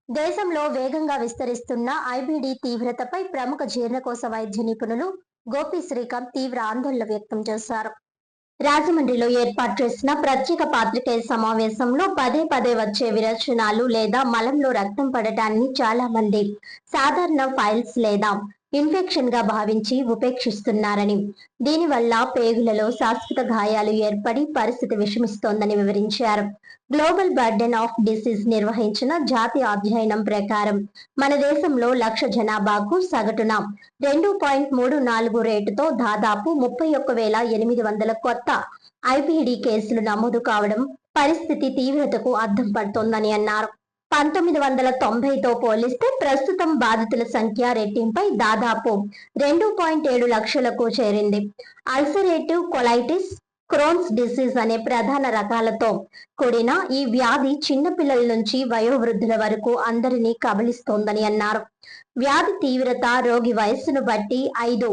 దేశంలో వేగంగా విస్తరిస్తున్న ఐబీడీ తీవ్రతపై ప్రముఖ జీర్ణకోశ వైద్య నిపుణులు గోపి శ్రీకాంత్ తీవ్ర ఆందోళన వ్యక్తం చేశారు. రాజమండ్రిలో ఏర్పాటు చేసిన ప్రత్యేక పాత్రికేయ సమావేశంలో పదే పదే వచ్చే విరేచనాలు లేదా మలంలో రక్తం పడటాన్ని చాలా మంది సాధారణ ఫైల్స్ లేదా ఇన్ఫెక్షన్ గా భావించి ఉపేక్షిస్తున్నారని, దీనివల్ల పేగులలో శాశ్వత గాయాలు ఏర్పడి పరిస్థితి విషమిస్తోందని వివరించారు. గ్లోబల్ బర్డెన్ ఆఫ్ డిసీజ్ నిర్వహించిన జాతీయ అధ్యయనం ప్రకారం మన దేశంలో 1,00,000 జనాభాకు సగటున 2.34 రేటుతో దాదాపు 31,800 కొత్త ఐపీడీ కేసులు నమోదు కావడం పరిస్థితి తీవ్రతకు అద్దం పడుతోందని అన్నారు. 1990తో పోలిస్తే ప్రస్తుతం బాధితుల సంఖ్య రెట్టింపై దాదాపు 2.7 లక్షలకు చేరింది. అల్సరేటివ్ కొలైటిస్, క్రోన్స్ డిసీజ్ అనే ప్రధాన రకాలతో కూడిన ఈ వ్యాధి చిన్నపిల్లల నుంచి వయోవృద్ధుల వరకు అందరినీ కబలిస్తోందని అన్నారు. వ్యాధి తీవ్రత, రోగి వయస్సును బట్టి 5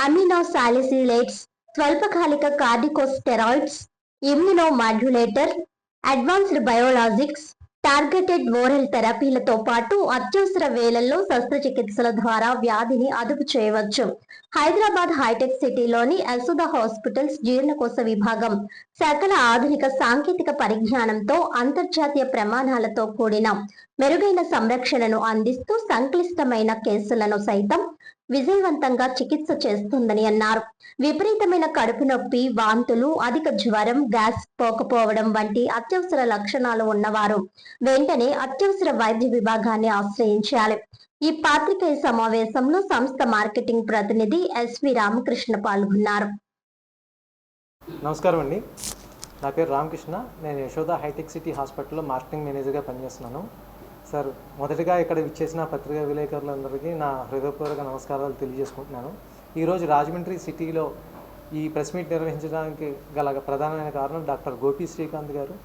అమినోసాలిసిలేట్స్, స్వల్పకాలిక కార్డికోస్టెరాయిడ్స్, ఇమ్యునోమాడ్యులేటర్, అడ్వాన్స్డ్ బయోలాజిక్స్, టార్గెటెడ్ ఓరల్ థెరపీలతో పాటు అత్యవసర వేళల్లో శస్త్రచికిత్సల ద్వారా వ్యాధిని అదుపు చేయవచ్చు. హైదరాబాద్ హైటెక్ సిటీలోని యశోద హాస్పిటల్స్ జీర్ణకోశ విభాగం సకల ఆధునిక సాంకేతిక పరిజ్ఞానంతో అంతర్జాతీయ ప్రమాణాలతో కూడిన మెరుగైన సంరక్షణను అందిస్తూ సంక్లిష్టమైన కేసులను సైతం విజయవంతంగా చికిత్స చేస్తుందని అన్నారు. విపరీతమైన కడుపు నొప్పి, వాంతులు, అధిక జ్వరం, గ్యాస్ పోకపోవడం వంటి అత్యవసర లక్షణాలు ఉన్నవారు వెంటనే అత్యవసర వైద్య విభాగాన్ని ఆశ్రయించాలి. ఈ పాత్రికేయ సమావేశంలో సంస్థ మార్కెటింగ్ ప్రతినిధి ఎస్వి రామకృష్ణ పాల్గొన్నారు. నమస్కారం అండి, నా పేరు రామకృష్ణ. నేను యశోద హైటెక్ సిటీ హాస్పిటల్లో మార్కెటింగ్ మేనేజర్గా పనిచేస్తున్నాను. సార్, మొదటిగా ఇక్కడ విచ్చేసిన పత్రికా విలేకరులందరికీ నా హృదయపూర్వక నమస్కారాలు తెలియజేసుకుంటున్నాను. ఈరోజు రాజమండ్రి సిటీలో ఈ ప్రెస్ మీట్ నిర్వహించడానికి గల ప్రధానమైన కారణం doctor Gopi Srikanth garu,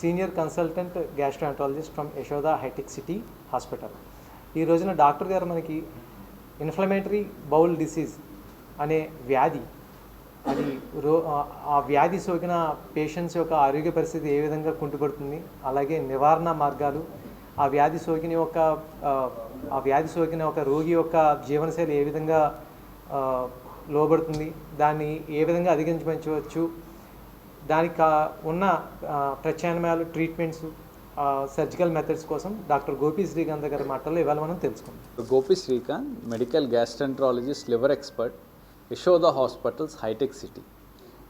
senior consultant gastroenterologist from Yashoda Hitec City hospital. ఈ రోజున డాక్టర్ గారు మనకి ఇన్ఫ్లమేటరీ బౌల్ డిసీజ్ అనే వ్యాధి, అది ఆ వ్యాధి సోకిన పేషెంట్స్ యొక్క ఆరోగ్య పరిస్థితి ఏ విధంగా కుంటుపడుతుంది, అలాగే నివారణ మార్గాలు, ఆ వ్యాధి సోకిన ఒక రోగి యొక్క జీవనశైలి ఏ విధంగా లోబడుతుంది, దాన్ని ఏ విధంగా అధిగమించవచ్చు, దానికి ఉన్న ప్రత్యామ్నాయాలు, ట్రీట్మెంట్స్, సర్జికల్ మెథడ్స్ కోసం డాక్టర్ గోపి శ్రీకాంత్ గారి మాటల్లో ఇవాళ మనం తెలుసుకుందాం. Gopi Srikanth, medical gastroenterologist, liver expert, Yashoda hospitals Hitec City.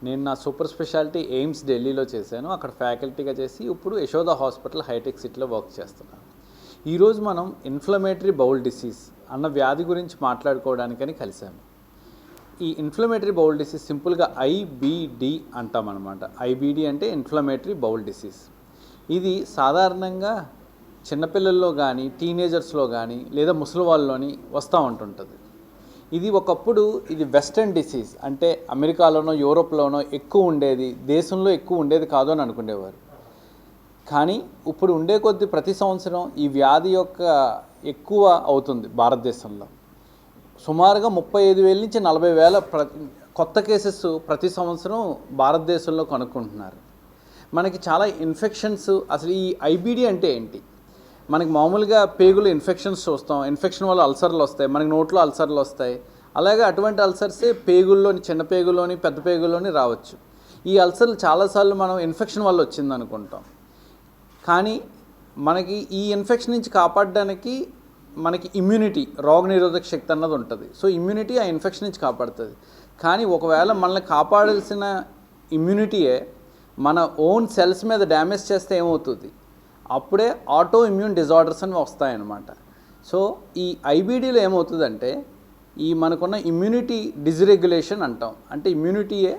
నేను నా సూపర్ స్పెషాలిటీ ఎయిమ్స్ ఢిల్లీలో చేశాను, అక్కడ ఫ్యాకల్టీగా చేసి ఇప్పుడు యశోద హాస్పిటల్ హైటెక్ సిటీలో వర్క్ చేస్తున్నాను. ఈరోజు మనం ఇన్ఫ్లమేటరీ బౌల్ డిసీజ్ అన్న వ్యాధి గురించి మాట్లాడుకోవడానికని కలిసాము. ఈ ఇన్ఫ్లమేటరీ బౌల్ డిసీజ్ సింపుల్గా ఐబీడి అంటాం అనమాట. ఐబీడి అంటే ఇన్ఫ్లమేటరీ బౌల్ డిసీజ్. ఇది సాధారణంగా చిన్నపిల్లల్లో కానీ, టీనేజర్స్లో కానీ, లేదా ముసలి వాళ్ళలోని వస్తూ ఉంటుంటుంది. ఇది ఒకప్పుడు ఇది వెస్టర్న్ డిసీజ్, అంటే అమెరికాలోనో యూరోప్లోనో ఎక్కువ ఉండేది, దేశంలో ఎక్కువ ఉండేది కాదు అని అనుకునేవారు. కానీ ఇప్పుడు ఉండే కొద్దీ ప్రతి సంవత్సరం ఈ వ్యాధి యొక్క ఎక్కువ అవుతుంది. భారతదేశంలో సుమారుగా 35,000 నుంచి 40,000 కొత్త కేసెస్ ప్రతి సంవత్సరం భారతదేశంలో కనుక్కుంటున్నారు. మనకి చాలా ఇన్ఫెక్షన్స్, అసలు ఈ ఐబీడీ అంటే ఏంటి? మనకి మామూలుగా పేగులు ఇన్ఫెక్షన్స్ చూస్తాం, ఇన్ఫెక్షన్ వల్ల అల్సర్లు వస్తాయి, మనకి నోట్లో అల్సర్లు వస్తాయి. అలాగే అటువంటి అల్సర్సే పేగుల్లోని, చిన్న పేగుల్లోని, పెద్ద పేగుల్లోని రావచ్చు. ఈ అల్సర్లు చాలాసార్లు మనం ఇన్ఫెక్షన్ వల్ల వచ్చింది అనుకుంటాం. కానీ మనకి ఈ ఇన్ఫెక్షన్ నుంచి కాపాడడానికి మనకి ఇమ్యూనిటీ, రోగనిరోధక శక్తి అన్నది ఉంటుంది. సో ఇమ్యూనిటీ ఆ ఇన్ఫెక్షన్ నుంచి కాపాడుతుంది. కానీ ఒకవేళ మనల్ని కాపాడాల్సిన ఇమ్యూనిటీయే మన ఓన్ సెల్స్ మీద డ్యామేజ్ చేస్తే ఏమవుతుంది? అప్పుడే ఆటో ఇమ్యూన్ డిజార్డర్స్ అని వస్తాయన్నమాట. సో ఈ ఐబీడీలో ఏమవుతుందంటే, ఈ మనకున్న ఇమ్యూనిటీ డిస్రెగ్యులేషన్ అంటాం. అంటే ఇమ్యూనిటీయే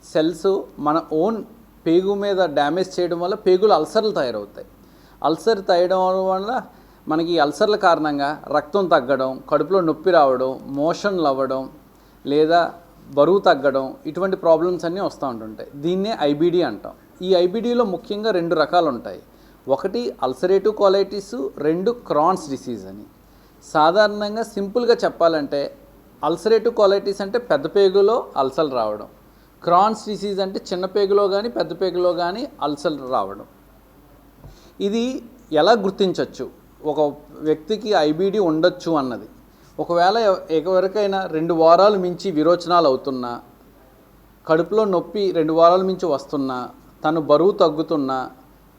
సెల్స్ మన ఓన్ పేగు మీద డ్యామేజ్ చేయడం వల్ల పేగులు అల్సర్లు తయారవుతాయి. అల్సర్ తయారడం వల్ల మనకి అల్సర్ల కారణంగా రక్తం తగ్గడం, కడుపులో నొప్పి రావడం, మోషన్లు అవ్వడం, లేదా బరువు తగ్గడం, ఇటువంటి ప్రాబ్లమ్స్ అన్నీ వస్తూ ఉంటుంటాయి. దీన్నే ఐబీడీ అంటాం. ఈ ఐబీడీలో ముఖ్యంగా 2 రకాలు ఉంటాయి. ఒకటి అల్సరేటివ్ కొలైటిస్, 2 క్రాన్స్ డిసీజ్ అని. సాధారణంగా సింపుల్గా చెప్పాలంటే అల్సరేటివ్ కొలైటిస్ అంటే పెద్ద పేగులో అల్సర్లు రావడం, క్రాన్స్ డిసీజ్ అంటే చిన్న పేగులో కానీ పెద్ద పేగులో కానీ అల్సర్లు రావడం. ఇది ఎలా గుర్తించవచ్చు? ఒక వ్యక్తికి ఐబీడీ ఉండొచ్చు అన్నది. ఒకవేళ ఎవరికైనా 2 వారాలు మించి విరోచనాలు అవుతున్నా, కడుపులో నొప్పి 2 వారాల మించి వస్తున్నా, తను బరువు తగ్గుతున్నా,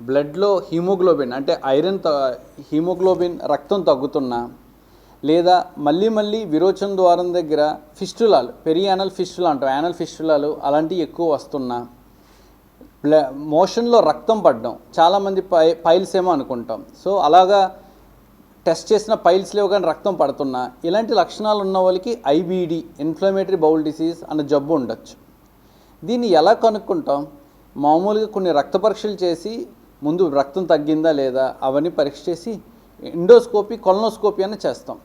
బ్లడ్లో హీమోగ్లోబిన్ అంటే హీమోగ్లోబిన్ రక్తం తగ్గుతున్నా, లేదా మళ్ళీ విరోచన ద్వారం దగ్గర ఫిస్టులాలు, పెరియానల్ ఫిస్టులా అంటాం, యానల్ ఫిస్టులాలు అలాంటివి ఎక్కువ వస్తున్నా, మోషన్లో రక్తం పడడం, చాలామంది పైల్స్ ఏమో అనుకుంటాం. సో అలాగా టెస్ట్ చేసిన పైల్స్ లేవు కానీ రక్తం పడుతున్నా, ఇలాంటి లక్షణాలు ఉన్న వాళ్ళకి ఐబీడీ, ఇన్ఫ్లమేటరీ బౌల్ డిసీజ్ అన్న జబ్బు ఉండొచ్చు. దీన్ని ఎలా కనుక్కుంటాం? మామూలుగా కొన్ని రక్త పరీక్షలు చేసి ముందు రక్తం తగ్గిందా లేదా అవన్నీ పరీక్ష చేసి ఎండోస్కోపీ, కొలనోస్కోపీ అని చేస్తాం.